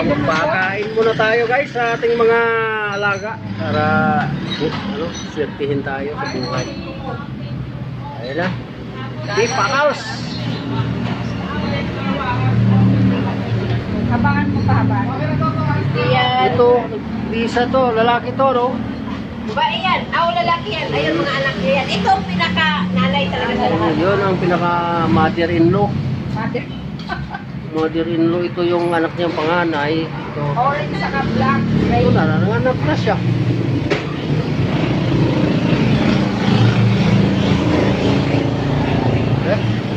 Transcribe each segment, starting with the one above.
Magpakain muna tayo guys sa ating mga alaga para swertihin tayo sa buhay. Ayun na. Beef Packals. Abangan mo pa ba? Ito, bisa to, lalaki to, no? Babae yan. Lalaki yan. Ayun mga anak niya yan. Ito ang pinaka-nanay talaga sa lahat. Yun ang pinaka-mother-in-law. Mother. Mother-in-law, ito yung anak niyang panganay. Ito, Orange saka black. ito na, nanganak na siya.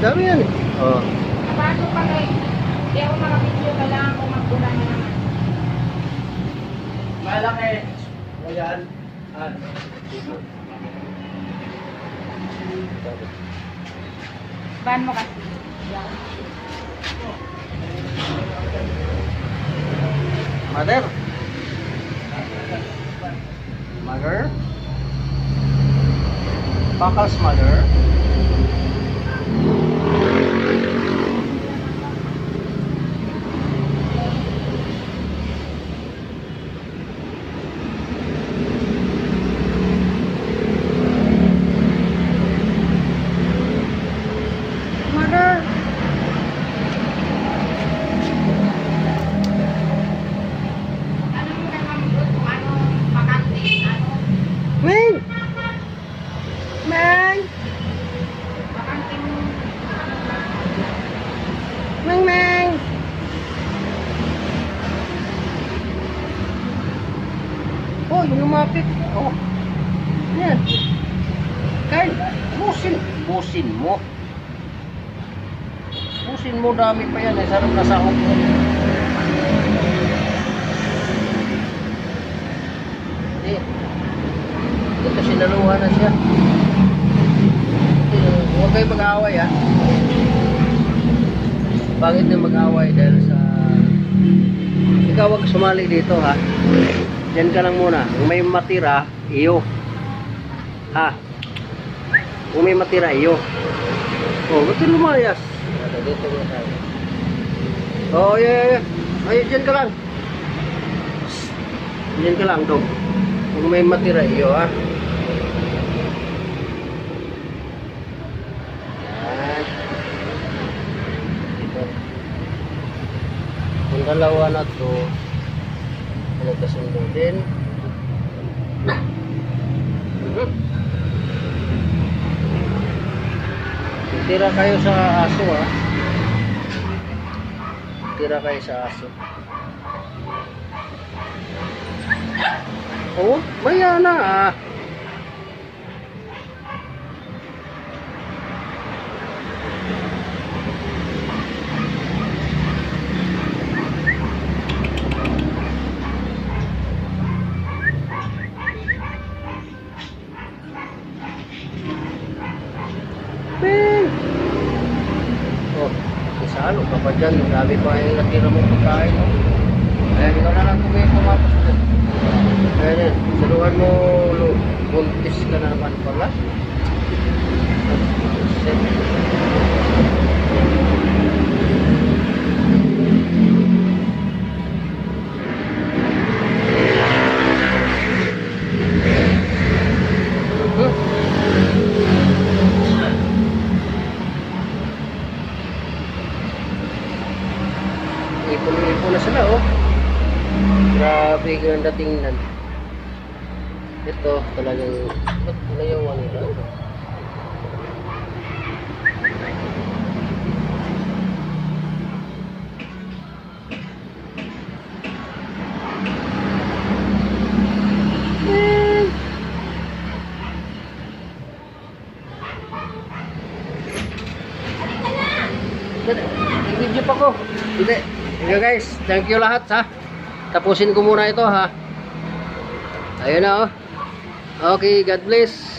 Dami yan eh. Oh. Paano pa kayo? Hindi ako makapidyo ka lang kung magbulan na naman. Malaki. Ayan. Ban mo kasi. Mother. Mother. Packals mother. Mother. Ano mo na mamulot kung ano makante? Ano? Ming. Ming. Makante mo. Ming Ming. Oh, yung lumapit. Oh. Yan. Kain. Busin. Busin mo. Busin mo, dami pa yan. Sarap na sahog mo. Hindi. Ito, sinaluhan na siya. Huwag kayo mag-away, ha. Bakit na mag-away? Dahil sa... Ikaw wag sumali dito, ha. Diyan ka lang muna. Kung may matira, iyo. Ha? Kung may matira, iyo. Oh, ba't yung lumayas? Dito mo tayo. Oh, yeah. Ay, diyan ka lang. Diyan ka lang, dog. Kung may matira, iyo, ha. Yan. Dito. Kung dalawa na to, nagkasundo din. Tira kayo sa aso, ha. Tira kayo sa aso. Oh, maya na, ah. Bing! Oh, isalo ka pa dyan. Grabe pa yung natira mong pagkain, no? Ayan, ikaw na lang kumapos dyan. Ayan, saluhan mo, buntis ka na naman pala. Ipon-ipon na sila, oh. Grabe, ganda tingnan. Ito, talagang ba't layawan nila? Nag-video pa ko. Hindi. Okay guys, thank you lahat, ha. Tapusin ko muna ito, ha. Ayun na, oh. Okay, God bless.